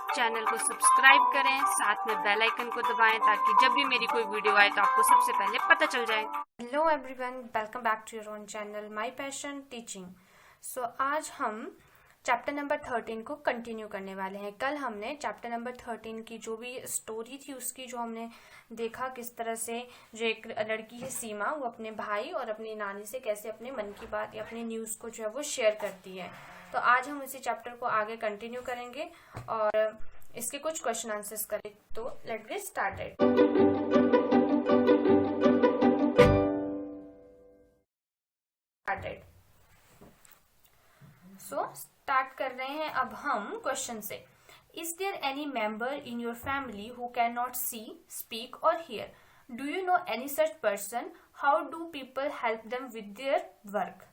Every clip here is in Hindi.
चैनल को सब्सक्राइब करें, साथ में बेल आइकन को दबाएं ताकि जब भी मेरी कोई वीडियो आए तो आपको सबसे पहले पता चल जाए। Hello everyone, welcome back to your own channel my passion teaching. So आज हम चैप्टर नंबर 13 को कंटिन्यू करने वाले हैं। कल हमने चैप्टर नंबर 13 की जो भी स्टोरी थी उसकी जो हमने देखा किस तरह से जो एक लड़की है सीमा, वो अपने भाई और अपनी नानी से कैसे अपने मन की बात या अपने न्यूज को जो है वो शेयर करती है। तो आज हम इसी चैप्टर को आगे कंटिन्यू करेंगे और इसके कुछ क्वेश्चन आंसर्स करें। तो लेट्स गेट स्टार्टेड। स्टार्ट कर रहे हैं अब हम क्वेश्चन से। Is there any member in your family who can not see, speak or hear? Do you know any such person? How do people help them with their work?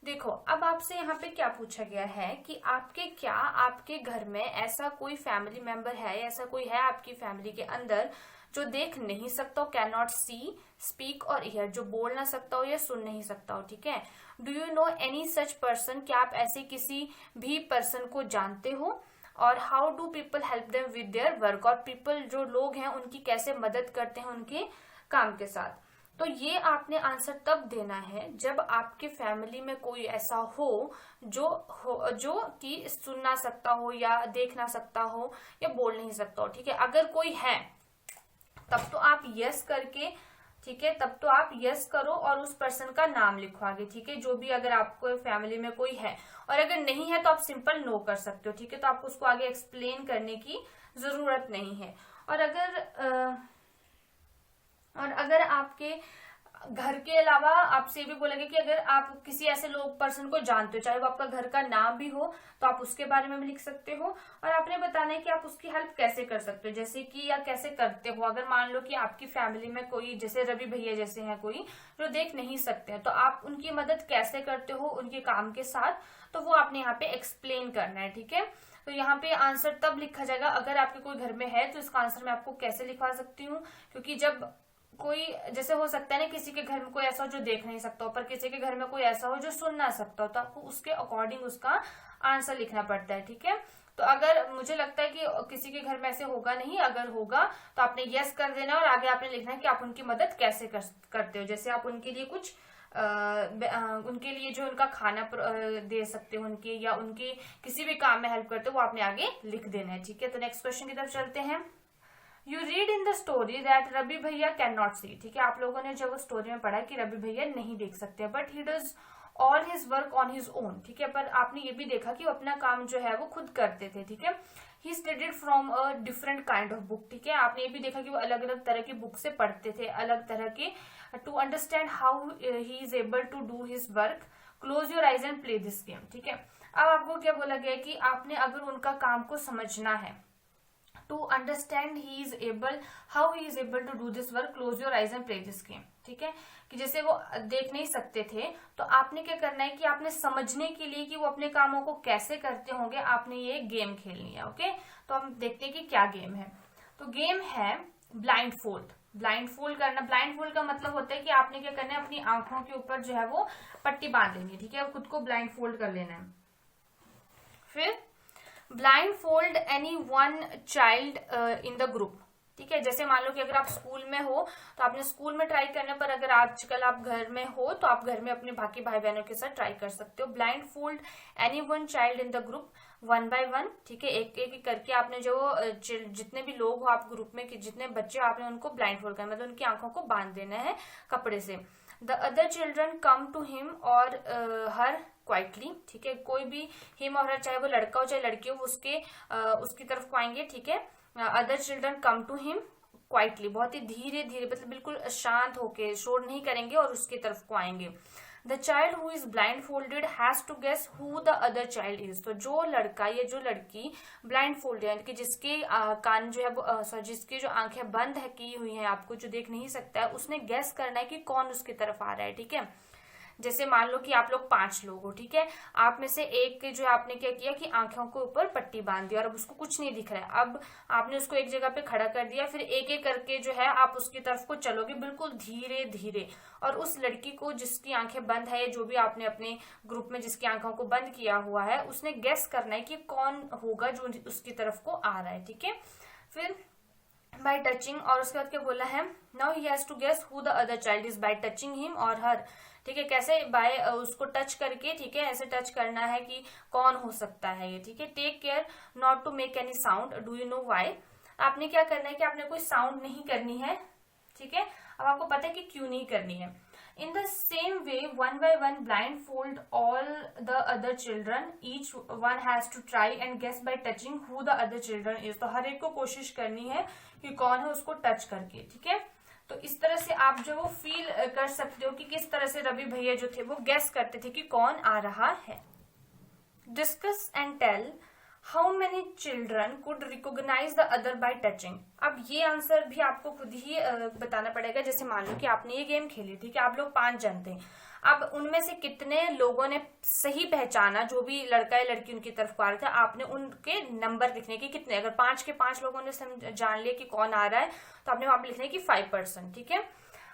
देखो, अब आपसे यहाँ पे क्या पूछा गया है कि आपके घर में ऐसा कोई फैमिली मेंबर है, ऐसा कोई है आपकी फैमिली के अंदर जो देख नहीं सकता हो, can not see, speak or here, जो बोल ना सकता हो या सुन नहीं सकता हो। ठीक है, do you know any such person? क्या आप ऐसे किसी भी पर्सन को जानते हो? और how do people help them with their work? और पीपल जो लोग हैं उनकी कैसे मदद करते हैं उनके काम के साथ। तो ये आपने आंसर तब देना है जब आपके फैमिली में कोई ऐसा हो जो कि सुन ना सकता हो या देख ना सकता हो या बोल नहीं सकता हो। ठीक है, अगर कोई है तब तो आप यस करके, ठीक है, तब तो आप यस करो और उस पर्सन का नाम लिखो आगे। ठीक है, जो भी अगर आपको फैमिली में कोई है, और अगर नहीं है तो आप सिंपल नो कर सकते हो। ठीक है, तो आपको उसको आगे एक्सप्लेन करने की जरूरत नहीं है। और अगर आपके घर के अलावा आपसे भी बोलेंगे कि अगर आप किसी ऐसे लोग पर्सन को जानते हो, चाहे वो आपका घर का नाम भी हो, तो आप उसके बारे में भी लिख सकते हो। और आपने बताना है कि आप उसकी हेल्प कैसे कर सकते हो, जैसे कि या कैसे करते हो। अगर मान लो कि आपकी फैमिली में कोई, जैसे रवि भैया जैसे हैं कोई जो देख नहीं सकते हैं, तो आप उनकी मदद कैसे करते हो उनके काम के साथ, तो वो आपने यहाँ पे एक्सप्लेन करना है। ठीक है, तो यहाँ पे आंसर तब लिखा जाएगा अगर आपके कोई घर में है, तो इसका आंसर मैं आपको कैसे लिखवा सकती हूँ, क्योंकि जब कोई, जैसे हो सकता है ना किसी के घर में कोई ऐसा हो जो देख नहीं सकता हो, पर किसी के घर में कोई ऐसा हो जो सुन ना सकता हो, तो आपको उसके अकॉर्डिंग उसका आंसर लिखना पड़ता है। ठीक है, तो अगर मुझे लगता है कि किसी के घर में ऐसे होगा नहीं, अगर होगा तो आपने यस कर देना और आगे आपने लिखना है कि आप उनकी मदद कैसे करते हो। जैसे आप उनके लिए कुछ उनके लिए जो उनका खाना दे सकते हो उनके, या उनके किसी भी काम में हेल्प करते हो, वो आपने आगे लिख देना है। ठीक है, तो नेक्स्ट क्वेश्चन की तरफ चलते हैं। You read in the story that Ravi भैया कैन नॉट सी। ठीक है, आप लोगों ने जब स्टोरी में पढ़ा कि रवि भैया नहीं देख सकते, but he does all his work on his own. ठीक है, पर आपने ये भी देखा कि वो अपना काम जो है वो खुद करते थे। ठीक है, he studied from a different kind of book. ठीक है, आपने ये भी देखा कि वो अलग अलग तरह की बुक से पढ़ते थे, अलग तरह के, to understand how he is able to do his work. Close your eyes and play this game. ठीक है, अब आपको क्या बोला गया कि आपने अगर उनका काम को समझना है, to understand how he is able to do this work, close your eyes and play this game। ठीक है, कि जैसे वो देख नहीं सकते थे, तो आपने क्या करना है कि आपने समझने के लिए कि वो अपने कामों को कैसे करते होंगे, आपने ये गेम खेलनी है। ओके, तो हम देखते हैं कि क्या गेम है। तो गेम है ब्लाइंड फोल्ड। ब्लाइंड फोल्ड करना, ब्लाइंड फोल्ड का मतलब होता है कि आपने क्या करना है, अपनी आंखों के ऊपर जो है वो पट्टी बांध लेनी है। ठीक है, खुद को ब्लाइंड फोल्ड कर लेना है। फिर blind fold any one child in the group. ठीक है, जैसे मान लो कि अगर आप स्कूल में हो तो आपने स्कूल में ट्राई करने पर, अगर आजकल आप घर में हो तो आप घर में अपने बाकी भाई बहनों के साथ ट्राई कर सकते हो। Blind fold any one child in the group one by one. ठीक है, एक एक करके आपने जो जितने भी लोग हो आप ग्रुप में, जितने बच्चे, आपने उनको ब्लाइंड फोल्ड करना, मतलब उनकी आंखों को बांध देना है कपड़े से। The other children come to him और हर क्वाइटली। ठीक है, कोई भी हिम और हर, चाहे वो लड़का हो चाहे लड़की हो, उसकी तरफ को आएंगे। ठीक है, other children come to him quietly, बहुत ही धीरे धीरे, मतलब बिल्कुल शांत होके, शोर नहीं करेंगे और उसकी तरफ को आएंगे। The child who is blindfolded has to guess who the other child is. तो जो लड़का या जो लड़की ब्लाइंड फोल्डेड, यानी कि जिसके कान जो है, जिसकी जो आंखें बंद है की हुई हैं, आपको जो देख नहीं सकता है, उसने गेस करना है कि कौन उसकी तरफ आ रहा है। ठीक है, जैसे मान लो कि आप लोग 5 लोग हो, ठीक है। आप में से एक के जो आपने क्या किया कि आंखों के ऊपर पट्टी बांध दी और अब उसको कुछ नहीं दिख रहा है। अब आपने उसको एक जगह पे खड़ा कर दिया, फिर एक एक करके जो है आप उसकी तरफ को चलोगे बिल्कुल धीरे धीरे, और उस लड़की को जिसकी आंखें बंद है, जो भी आपने अपने ग्रुप में जिसकी आंखों को बंद किया हुआ है, उसने गेस करना है कि कौन होगा जो उसकी तरफ को आ रहा है, ठीक है। फिर बाय टचिंग, और उसके बाद क्या बोला है, now he has to guess who the other child is by touching him और हर, ठीक है। कैसे, बाय उसको टच करके, ठीक है, ऐसे टच करना है कि कौन हो सकता है ये, ठीक है। Take care not to make any sound, do you know why. आपने क्या करना है कि आपने कोई साउंड नहीं करनी है, ठीक है। अब आपको पता है कि क्यों नहीं करनी है। In the same way, one by one, blindfold all the other children. Each one has to try and guess by touching who the other children is. तो हर एक को कोशिश करनी है कि कौन है उसको टच करके, ठीक है। तो इस तरह से आप जो वो फील कर सकते हो कि किस तरह से रवि भैया जो थे वो गेस करते थे कि कौन आ रहा है। Discuss and tell how many children could recognize the other by touching. अब ये आंसर भी आपको खुद ही बताना पड़ेगा। जैसे मान लो कि आपने ये गेम खेली, ठीक है, आप लोग 5 जन थे। अब उनमें से कितने लोगों ने सही पहचाना, जो भी लड़का या लड़की उनकी तरफ को आ रहा था, आपने उनके नंबर लिखने के कितने, अगर 5 के 5 लोगों ने जान लिया कि कौन आ रहा है तो आपने वहां पे लिखना है कि 5%, ठीक है।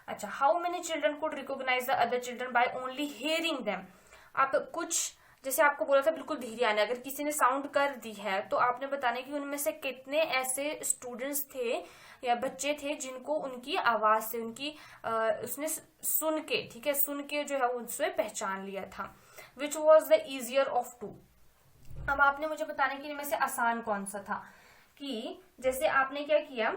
अच्छा, how many children could recognize the other children by only hearing them. अब कुछ, जैसे आपको बोला था बिल्कुल धीरे आना, अगर किसी ने साउंड कर दी है तो आपने बताना है कि उनमें से कितने ऐसे स्टूडेंट्स थे या बच्चे थे जिनको उनकी आवाज से उसने सुन के, ठीक है, सुन के जो है उनसे पहचान लिया था। Which was the easier of two. अब आपने मुझे बताना है कि इनमें से आसान कौन सा था। कि जैसे आपने क्या किया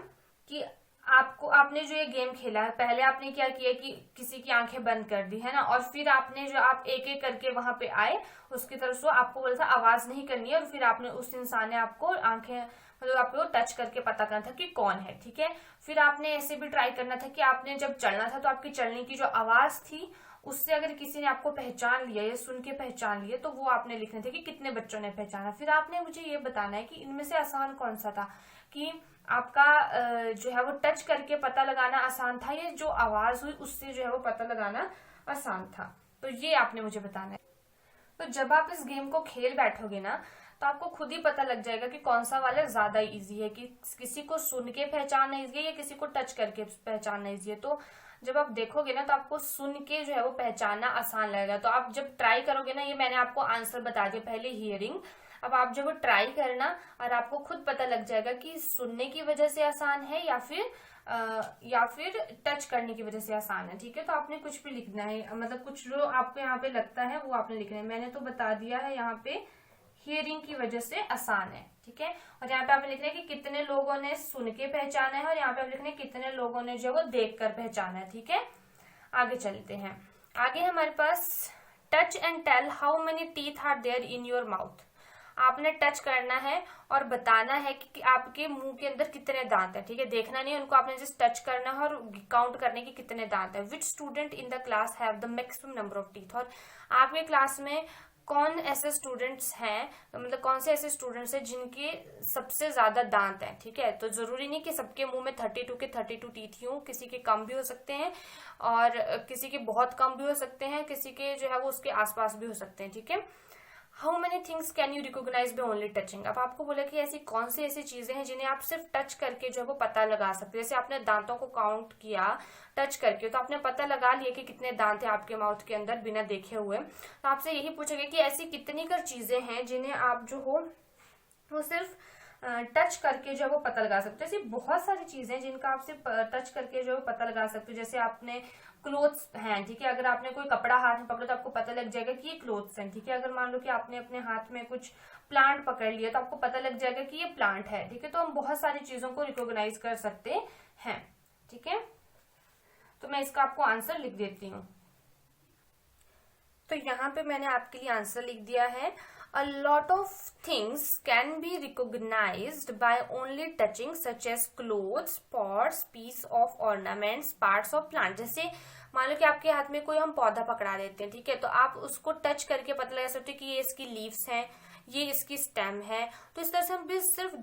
कि आपने जो ये गेम खेला है, पहले आपने क्या किया कि किसी की आंखें बंद कर दी है ना, और फिर आपने जो आप एक एक करके वहां पे आए, उसकी तरफ से आपको बोला था आवाज नहीं करनी है, और फिर आपने उस इंसान ने आपको आंखें मतलब आपको टच करके पता करना था कि कौन है, ठीक है। फिर आपने ऐसे भी ट्राई करना था कि आपने जब चलना था तो आपकी चलने की जो आवाज थी उससे अगर किसी ने आपको पहचान लिया या सुन के पहचान लिया तो वो आपने लिखने थे कि कितने बच्चों ने पहचाना। फिर आपने मुझे ये बताना है कि इनमें से आसान कौन सा था, कि आपका जो है वो टच करके पता लगाना आसान था या जो आवाज हुई उससे जो है वो पता लगाना आसान था। तो ये आपने मुझे बताना है। तो जब आप इस गेम को खेल बैठोगे ना तो आपको खुद ही पता लग जाएगा कि कौन सा वाला ज्यादा इजी है, कि किसी को सुन के पहचानना इजी है या किसी को टच करके पहचानना इजी है। तो जब आप देखोगे ना तो आपको सुन के जो है वो पहचानना आसान लगेगा। तो आप जब ट्राई करोगे ना, ये मैंने आपको आंसर बता दिया पहले, हियरिंग। अब आप जब वो ट्राई करना और आपको खुद पता लग जाएगा कि सुनने की वजह से आसान है या फिर टच करने की वजह से आसान है, ठीक है। तो आपने कुछ भी लिखना है, मतलब कुछ जो आपको यहाँ पे लगता है वो आपने लिखना है। मैंने तो बता दिया है यहाँ पे हियरिंग की वजह से आसान है, ठीक है। और यहाँ पे आपने लिखना है कि कितने लोगों ने सुन के पहचाना है, और यहाँ पे आप लिखना है कितने लोगों ने जो वो देख कर पहचाना है, ठीक है। आगे चलते हैं। आगे हमारे पास touch and tell how many teeth are there in your mouth. आपने टच करना है और बताना है कि आपके मुंह के अंदर कितने दांत है, ठीक है। देखना नहीं, उनको आपने जस्ट टच करना है और काउंट करने की कितने दांत है। Which student in the class have the maximum number of teeth. और आपके क्लास में कौन ऐसे स्टूडेंट्स हैं, मतलब कौन से ऐसे स्टूडेंट्स हैं जिनके सबसे ज्यादा दांत हैं, ठीक है। तो जरूरी नहीं कि सबके मुंह में 32 के 32 टीथ ही हों, किसी के कम भी हो सकते हैं और किसी के बहुत कम भी हो सकते हैं, किसी के जो है वो उसके आसपास भी हो सकते हैं, ठीक है। How many things can you recognize by only touching. अब आपको बोला कि ऐसी कौन सी ऐसी चीजें हैं जिन्हें आप सिर्फ टच करके जो है वो पता लगा सकते हैं। जैसे आपने दांतों को काउंट किया टच करके, तो आपने पता लगा लिया कि कितने दांत हैं आपके माउथ के अंदर बिना देखे हुए। तो आपसे यही पूछा गया कि ऐसी कितनी कर चीजें हैं जिन्हें आप जो हो वो सिर्फ टच करके जो है वो पता लगा सकते हो। ऐसी बहुत सारी चीजें जिनका आप सिर्फ टच करके जो है पता लगा सकते हो। जैसे आपने क्लोथ्स हैं, ठीक है, अगर आपने कोई कपड़ा हाथ में पकड़ा तो आपको पता लग जाएगा कि ये क्लोथ्स हैं, ठीक है। अगर मान लो कि आपने अपने हाथ में कुछ प्लांट पकड़ लिया तो आपको पता लग जाएगा कि ये प्लांट है, ठीक है। तो हम बहुत सारी चीजों को रिकॉग्नाइज कर सकते हैं, ठीक है। तो मैं इसका आपको आंसर लिख देती हूँ। तो यहाँ पे मैंने आपके लिए आंसर लिख दिया है। A lot of things can be recognized by only touching, such as clothes, pots, piece of ornaments, parts of plant। जैसे मान लो कि आपके हाथ में कोई हम पौधा पकड़ा देते हैं, ठीक है, तो आप उसको टच करके पता लगा सकते हो कि ये इसकी लीव्स हैं, ये इसकी स्टेम है। तो इस तरह से हम भी सिर्फ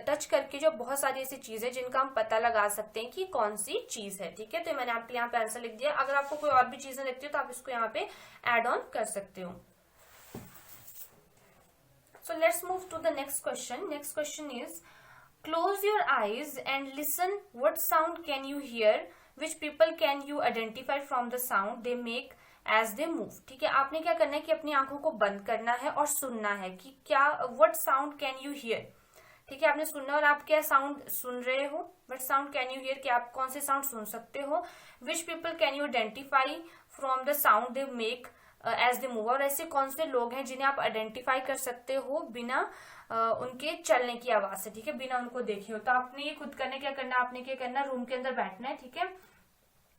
टच करके जो बहुत सारी ऐसी चीजें जिनका हम पता लगा सकते हैं कि कौन सी चीज है। ठीक है, तो मैंने आपके यहाँ पे आंसर लिख दिया। अगर आपको कोई और भी चीजें लगती है तो आप इसको यहाँ पे एड ऑन कर सकते हो। So let's move to the next question. Next question is, close your eyes and listen. What sound can you hear? Which people can you identify from the sound they make as they move? ठीक है, आपने क्या करना है कि अपनी आंखों को बंद करना है और सुनना है कि क्या what sound can you hear? ठीक है, आपने सुनना और आप क्या साउंड सुन रहे हो। what sound can you hear, कि आप कौन से साउंड सुन सकते हो। which people can you identify from the sound they make as they move, और ऐसे कौन से लोग हैं जिन्हें आप आइडेंटिफाई कर सकते हो बिना उनके चलने की आवाज से। ठीक है, बिना उनको देखे हो। तो आपने ये खुद करने क्या करना, आपने क्या करना, रूम के अंदर बैठना है। ठीक है,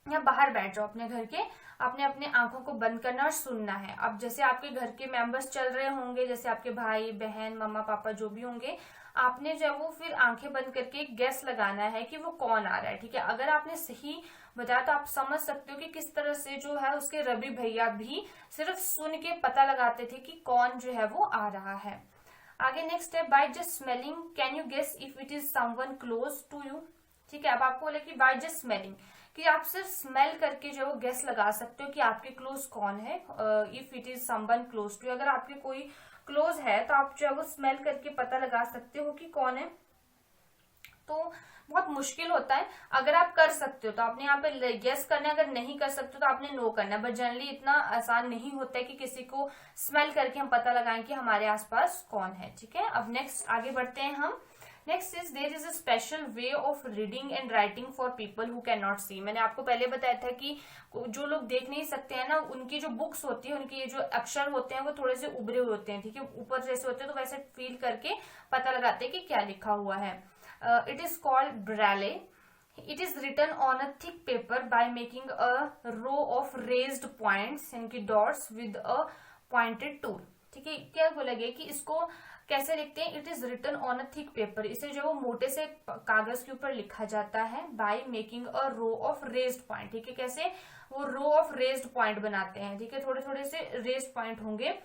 या बाहर बैठ जाओ अपने घर के, आपने अपने आंखों को बंद करना और सुनना है। अब जैसे आपके घर के मेंबर्स चल रहे होंगे, जैसे आपके भाई बहन मम्मा पापा जो भी होंगे, आपने जब वो फिर आंखें बंद करके गेस लगाना है कि वो कौन आ रहा है। ठीक है, अगर आपने सही बताया तो आप समझ सकते हो कि किस तरह से जो है उसके रवि भैया भी सिर्फ सुन के पता लगाते थे कि कौन जो है वो आ रहा है। आगे नेक्स्ट है, by just smelling can you guess if it is someone close to you. ठीक है, अब आपको बोले कि बाय जस्ट स्मेलिंग, कि आप सिर्फ स्मेल करके जो गेस लगा सकते हो कि आपके क्लोज कौन है। If it is someone close to, अगर आपके कोई क्लोज है तो आप जो है वो स्मेल करके पता लगा सकते हो कि कौन है। तो बहुत मुश्किल होता है, अगर आप कर सकते हो तो आपने यहाँ पे गेस करना है, अगर नहीं कर सकते तो आपने नो करना है। बट जनरली इतना आसान नहीं होता है कि किसी को स्मेल करके हम पता लगाएं कि हमारे आसपास कौन है। ठीक है, अब नेक्स्ट आगे बढ़ते हैं हम। Next is, there is a special way of reading and writing for people who can not see. मैंने आपको पहले बताया था कि जो लोग देख नहीं सकते हैं ना, उनकी जो बुक्स होती है, उनके ये जो अक्षर होते हैं वो थोड़े से उभरे हुए होते हैं। ठीक है, ऊपर जैसे होते हैं तो वैसे फील करके पता लगाते हैं कि क्या लिखा हुआ है। It is called braille. It is written on a thick paper by making a row of raised points इनकी dots with a pointed tool. ठीक है, क्या बोला गया कि इसको कैसे लिखते हैं। It is written on a thick paper, इसे जो वो मोटे से कागज के ऊपर लिखा जाता है। by making a row of raised point, ठीक है, कैसे वो row of raised point बनाते हैं। ठीक है, थोड़े थोड़े से raised point होंगे।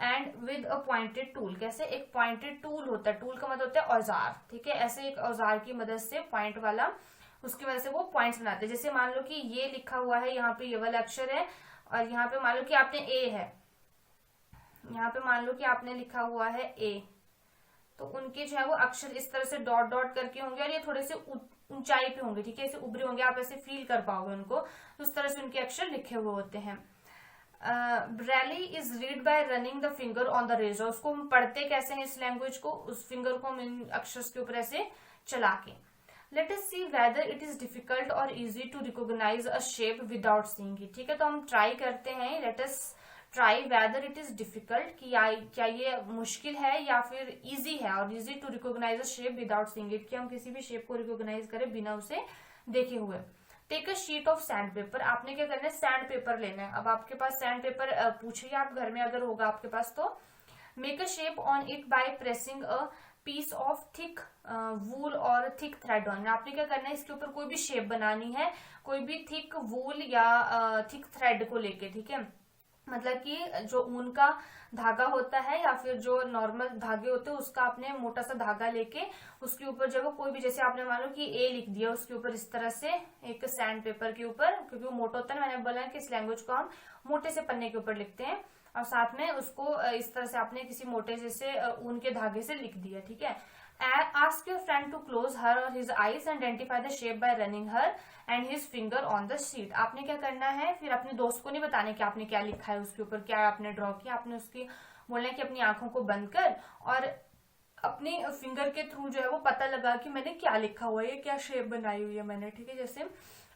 And with a pointed tool, कैसे एक पॉइंटेड टूल होता है, टूल का मतलब होता है औजार। ठीक है, ऐसे एक औजार की मदद से पॉइंट वाला, उसकी वजह से वो पॉइंट्स बनाते हैं। जैसे मान लो कि ये लिखा हुआ है, यहाँ पे ये वाला अक्षर है, और यहाँ पे मान लो कि आपने ए है, यहाँ पे मान लो कि आपने लिखा हुआ है ए, तो उनके जो है वो अक्षर इस तरह से डॉट डॉट करके होंगे और ये थोड़े से ऊंचाई पे होंगे। ठीक है, ऐसे उभरे होंगे, आप ऐसे फील कर पाओगे उनको, तो उस तरह से उनके अक्षर लिखे हुए होते हैं। Braille is read by running the finger on the razor, उसको हम पढ़ते कैसे हैं इस लैंग्वेज को, उस फिंगर को हम इन अक्षर के ऊपर ऐसे चला के। Let us see whether it is difficult or easy to recognise a shape without seeing it. ठीक है, तो हम ट्राई करते हैं, let us try whether it is difficult, कि क्या ये मुश्किल है या फिर इजी है, और easy to recognise a shape without seeing it, कि हम किसी भी शेप को रिकॉग्नाइज करें बिना उसे देखे हुए। Take a sheet of sandpaper, आपने क्या करना है, सैंड पेपर लेना है। अब आपके पास सैंड पेपर पूछिए आप घर में अगर होगा आपके पास तो। Make a shape on it by pressing a piece of thick wool or thick thread on. आपने क्या करना है, इसके ऊपर कोई भी शेप बनानी है, कोई भी थिक वूल या थिक थ्रेड को लेके। ठीक है, मतलब कि जो ऊन का धागा होता है या फिर जो नॉर्मल धागे होते हैं उसका आपने मोटा सा धागा लेके उसके ऊपर जब कोई भी, जैसे आपने मान लो कि ए लिख दिया उसके ऊपर इस तरह से एक सैंड पेपर के ऊपर, क्योंकि वो मोटा होता है, मैंने बोला कि इस लैंग्वेज को हम मोटे से पन्ने के ऊपर लिखते हैं, और साथ में उसको इस तरह से आपने किसी मोटे जैसे ऊन के धागे से लिख दिया। ठीक है, ask your friend to close her or his eyes and identify the shape by running her and his finger on the sheet. आपने क्या करना है, फिर अपने दोस्त को नहीं बताने कि आपने क्या लिखा है उसके ऊपर, क्या आपने ड्रॉ किया, आपने उसकी बोलना है कि अपनी आंखों को बंद कर और अपने फिंगर के थ्रू जो है वो पता लगा कि मैंने क्या लिखा हुआ है, क्या शेप बनाई हुई है मैंने। ठीक है, जैसे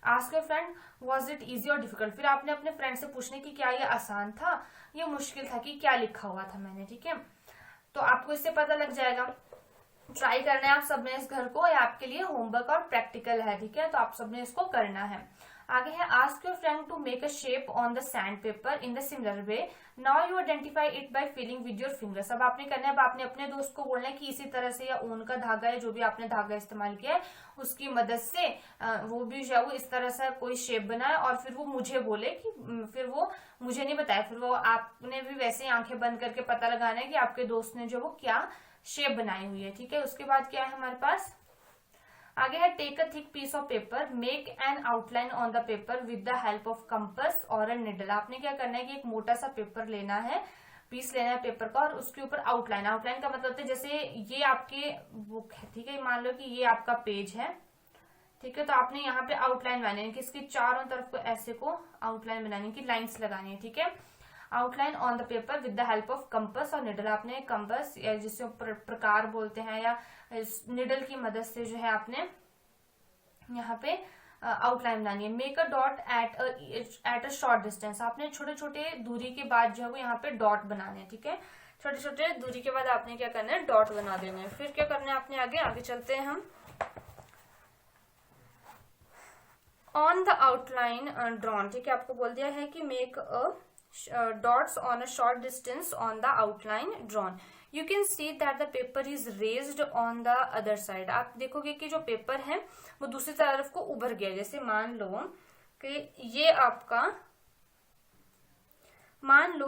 ask your friend was it easy और डिफिकल्ट, फिर आपने अपने फ्रेंड से पूछने की क्या ये आसान था, ये मुश्किल था, कि क्या लिखा हुआ था मैंने। ठीक है, तो आपको इससे पता लग जाएगा। ट्राई करना है आप सबने इस घर को, या आपके लिए होमवर्क और प्रैक्टिकल है। ठीक है, तो आप सबने इसको करना है। आगे है ask your friend to make a shape on the sandpaper in the similar way, now you identify it by feeling with your fingers. अब आपने करना है, अब आपने अपने दोस्त को बोलना है कि इसी तरह से, या ऊन का धागा है, जो भी आपने धागा इस्तेमाल किया है उसकी मदद से वो भी जो है वो इस तरह से कोई शेप बनाए, और फिर वो मुझे बोले कि फिर वो मुझे नहीं बताया, फिर वो आपने भी वैसे ही आंखें बंद करके पता लगाना है कि आपके दोस्त ने जो वो क्या शेप बनाई हुई है। ठीक है, उसके बाद क्या है हमारे पास, आगे है take a thick piece of paper, make an outline on the paper with the help of compass और अ निडल। आपने क्या करना है कि एक मोटा सा पेपर लेना है, पीस लेना है पेपर का, और उसके ऊपर आउटलाइन, आउटलाइन का मतलब होता है जैसे ये आपके बुक है, ठीक है, मान लो कि ये आपका पेज है, ठीक है, तो आपने यहाँ पे आउटलाइन बनानी है कि इसके चारों तरफ को ऐसे को आउटलाइन बनानी है, कि लाइंस लगानी है। ठीक है, outline on the paper with the help of compass और निडल। आपने कंपास या जिसे प्रकार बोलते हैं, या निडल की मदद से जो है आपने यहाँ पे आउटलाइन बनानी है। Make a dot at a short distance. आपने छोटे छोटे दूरी के बाद जो है वो यहाँ पे डॉट बनाने हैं। ठीक है, छोटे छोटे दूरी के बाद आपने क्या करना है, डॉट बना देना है। फिर क्या करना है आपने, आगे चलते हैं हम। ऑन द आउटलाइन ड्रॉन, ठीक है, आपको बोल दिया है कि make a dots on a short distance on the outline drawn. You can see that the paper is raised on the other side. आप देखोगे कि जो पेपर है वो दूसरी तरफ को उभर गया। जैसे मान लो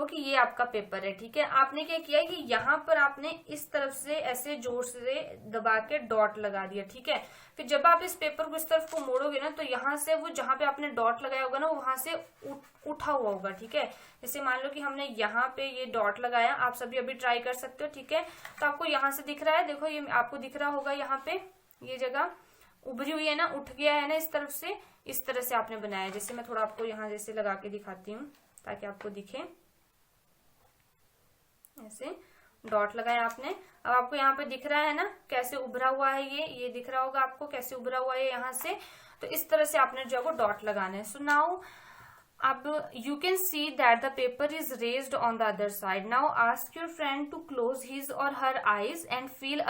कि ये आपका पेपर है, ठीक है, आपने क्या किया है कि यहाँ पर आपने इस तरफ से ऐसे जोर से दबा के डॉट लगा दिया। ठीक है, फिर जब आप इस पेपर को इस तरफ को मोड़ोगे ना, तो यहाँ से वो जहाँ पे आपने डॉट लगाया होगा ना, वहां से उठा हुआ होगा। ठीक है, जैसे मान लो कि हमने यहाँ पे ये डॉट लगाया, आप सभी अभी ट्राई कर सकते हो। ठीक है, तो आपको यहाँ से दिख रहा है, देखो ये आपको दिख रहा होगा, यहाँ पे ये जगह उभरी हुई है ना, उठ गया है ना इस तरफ से, इस तरह से आपने बनाया। जैसे मैं थोड़ा आपको यहाँ जैसे लगा के दिखाती हूँ ताकि आपको दिखे, ऐसे डॉट लगाया आपने। अब आपको यहाँ पे दिख रहा है ना कैसे उभरा हुआ है, ये दिख रहा होगा आपको कैसे उभरा हुआ है यहाँ से। तो इस तरह से आपने जो है वो डॉट लगाना है। सो नाउ अब you can see that the paper is raised on the other side. Now ask your friend to close his or her eyes and feel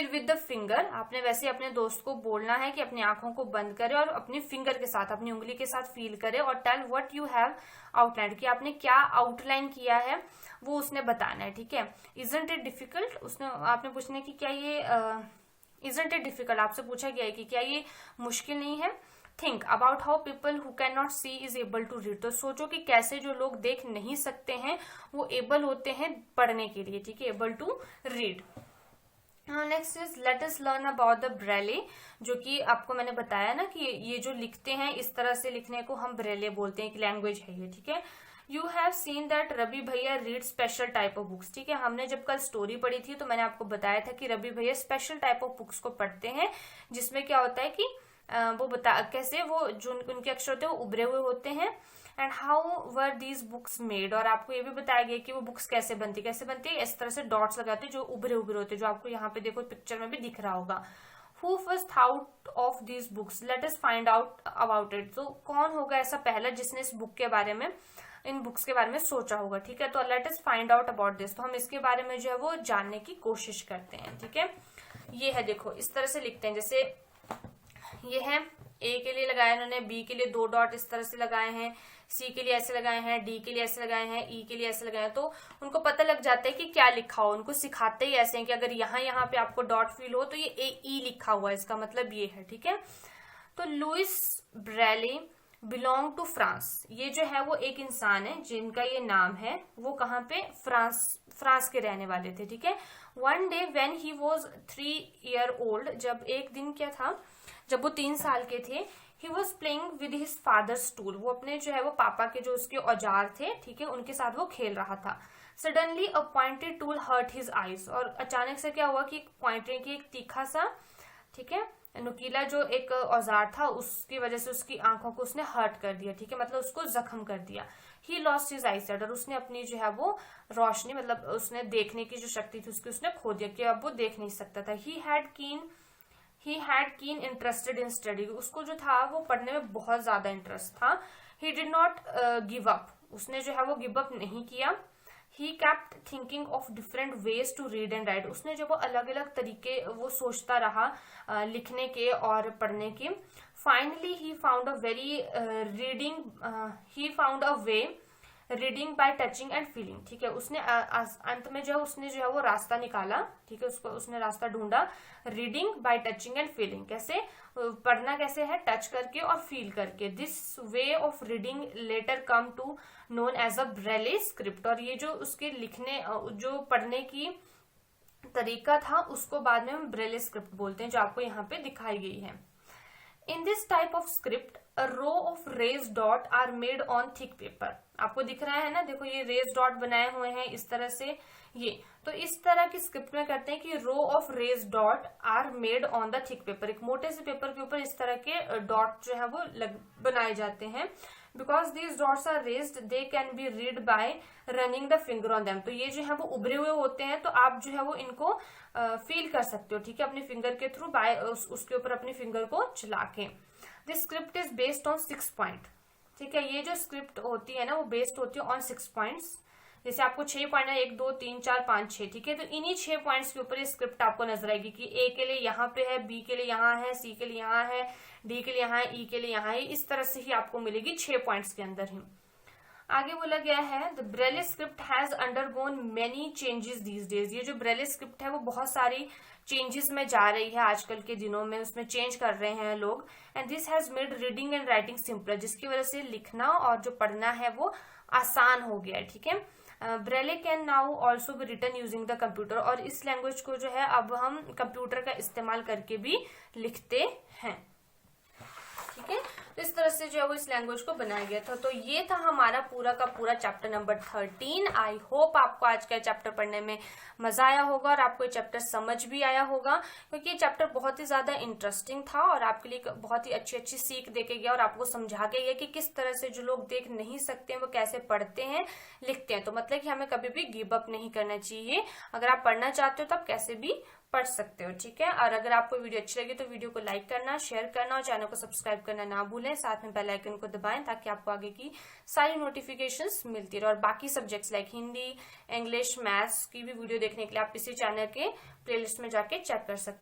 with the finger. आपने वैसे अपने दोस्त को बोलना है कि अपनी आंखों को बंद करे और अपनी फिंगर के साथ, अपनी उंगली के साथ फील करे, और tell what you have outline, कि आपने क्या आउटलाइन किया है वो उसने बताना है। ठीक है, इजंट इट डिफिकल्ट, आपने पूछना है कि क्या ये इजंट इट डिफिकल्ट, आपसे पूछा गया है कि क्या ये मुश्किल नहीं है। Think about how people who can not see is able to read. तो सोचो कि कैसे जो लोग देख नहीं सकते हैं वो एबल होते हैं पढ़ने के लिए। ठीक है, able to read. Next is let us learn about the Braille, जो कि आपको मैंने बताया ना कि ये जो लिखते हैं इस तरह से लिखने को हम ब्रेले बोलते हैं, एक लैंग्वेज है ये। ठीक है, you have seen that Ravi bhaiya read special type of books. ठीक है, हमने जब कल स्टोरी पढ़ी थी तो मैंने आपको बताया था कि रवि भैया स्पेशल टाइप ऑफ बुक्स को पढ़ते हैं, जिसमें क्या होता है कि वो कैसे वो जो उनके अक्षर होते हैं वो उभरे हुए होते हैं। And how were these books made, और आपको ये भी बताया गया कि वो बुक्स कैसे बनती है, इस तरह से डॉट्स लगाते हैं जो उभरे होते हैं, जो आपको यहाँ पे देखो पिक्चर में भी दिख रहा होगा। Who first thought of these books, let us find out about it. तो कौन होगा ऐसा पहला जिसने इस बुक के बारे में, इन बुक्स के बारे में सोचा होगा। ठीक है, तो let us find out about this. तो हम इसके बारे में जो है वो जानने की कोशिश करते हैं। ठीक है, ये है, देखो इस तरह से लिखते हैं, जैसे ये है ए के लिए लगाया इन्होंने, बी के लिए 2 डॉट इस तरह से लगाए हैं, सी के लिए ऐसे लगाए हैं, डी के लिए ऐसे लगाए हैं, ई के लिए ऐसे लगाए हैं। तो उनको पता लग जाता है कि क्या लिखा हो, उनको सिखाते ही ऐसे हैं कि अगर यहाँ पे आपको डॉट फील हो तो ये ए ई लिखा हुआ है, इसका मतलब ये है। ठीक है, तो Louis Braille belong to France. ये जो है वो एक इंसान है जिनका ये नाम है, वो कहाँ पे, फ्रांस के रहने वाले थे। ठीक है, one day when he was 3 years old, जब एक दिन क्या था, जब वो 3 साल के थे, he was playing with his father's tool. वो अपने जो है वो पापा के जो उसके औजार थे, ठीक है, उनके साथ वो खेल रहा था। Suddenly a pointed tool hurt his eyes, और अचानक से क्या हुआ कि पॉइंटेड की एक तीखा सा, ठीक है, नुकीला जो एक औजार था, उसकी वजह से उसकी आंखों को उसने हर्ट कर दिया। ठीक है, मतलब उसको जख्म कर दिया। ही लॉस्ट हिज आईसाइट, और उसने अपनी जो है वो रोशनी, मतलब उसने देखने की जो शक्ति थी उसकी उसने खो दिया, कि अब वो देख नहीं सकता था। ही हैड कीन इंटरेस्टेड इन स्टडी, उसको जो था वो पढ़ने में बहुत ज्यादा इंटरेस्ट था। He did not give up, उसने जो है वो गिव अप नहीं किया। He kept thinking of different ways to read and write. उसने जो वो अलग अलग तरीके वो सोचता रहा लिखने के और पढ़ने के। Finally he found a way reading by touching and feeling. ठीक है, उसने अंत में जो है वो रास्ता निकाला। ठीक है, उसने रास्ता ढूंढा reading by touching and feeling. कैसे पढ़ना कैसे है, टच करके और फील करके। This way of reading letter come to known as a Braille script. और ये जो उसके लिखने जो पढ़ने की तरीका था उसको बाद में हम ब्रेले स्क्रिप्ट बोलते हैं, जो आपको यहाँ पे दिखाई गई है। In this type of script, a row of raised dot are made on thick paper। आपको दिख रहा है ना, देखो ये raised dot बनाए हुए हैं इस तरह से। ये तो इस तरह की स्क्रिप्ट में करते हैं कि row of raised dot are made on the thick paper। एक मोटे से पेपर के ऊपर इस तरह के डॉट जो है वो बनाए जाते हैं। Because these dots are raised, they can be read by running the finger on them। तो ये जो है वो उभरे हुए होते हैं, तो आप जो है वो इनको फील कर सकते हो। ठीक है, अपने फिंगर के थ्रू बाय उसके ऊपर अपने फिंगर को चला के। This script is based on 6 point. ठीक है, ये जो स्क्रिप्ट होती है ना वो बेस्ड होती है ऑन 6 पॉइंट्स। जैसे आपको 6 पॉइंट है, 1 2 3 4 5 6। ठीक है, तो इन्हीं 6 पॉइंट्स के ऊपर ये स्क्रिप्ट आपको नजर आएगी कि ए के लिए यहाँ पे है, बी के लिए यहाँ है, सी के लिए यहाँ है, डी के लिए यहाँ है, ई के लिए यहाँ है। इस तरह से ही आपको मिलेगी 6 पॉइंट्स के अंदर ही। आगे बोला गया है the Braille script has undergone many changes these days. ये जो ब्रेले स्क्रिप्ट है वो बहुत सारी चेंजेस में जा रही है आजकल के दिनों में, उसमें चेंज कर रहे हैं लोग। And this has made reading and writing simpler, जिसकी वजह से लिखना और जो पढ़ना है वो आसान हो गया है। ठीक है, Braille can now also be written using the computer. और इस लैंग्वेज को जो है अब हम कंप्यूटर का इस्तेमाल करके भी लिखते हैं। ठीक है, तो इस तरह से जो है वो इस लैंग्वेज को बनाया गया था। तो ये था हमारा पूरा का पूरा चैप्टर नंबर 13। आई होप आपको आज का चैप्टर पढ़ने में मजा आया होगा और आपको ये चैप्टर समझ भी आया होगा, क्योंकि ये चैप्टर बहुत ही ज्यादा इंटरेस्टिंग था और आपके लिए बहुत ही अच्छी अच्छी सीख देके गया और आपको समझा के गया कि किस तरह से जो लोग देख नहीं सकते हैं वो कैसे पढ़ते हैं लिखते हैं। तो मतलब कि हमें कभी भी गिव अप नहीं करना चाहिए। अगर आप पढ़ना चाहते हो तो आप कैसे भी पढ़ सकते हो। ठीक है, और अगर आपको वीडियो अच्छी लगी तो वीडियो को लाइक करना, शेयर करना और चैनल को सब्सक्राइब करना ना भूलें। साथ में बेल आइकन को दबाएं ताकि आपको आगे की सारी नोटिफिकेशंस मिलती रहे। और बाकी subjects like Hindi, English, maths की भी वीडियो देखने के लिए आप इसी चैनल के प्लेलिस्ट में जाके चेक कर सकते हैं।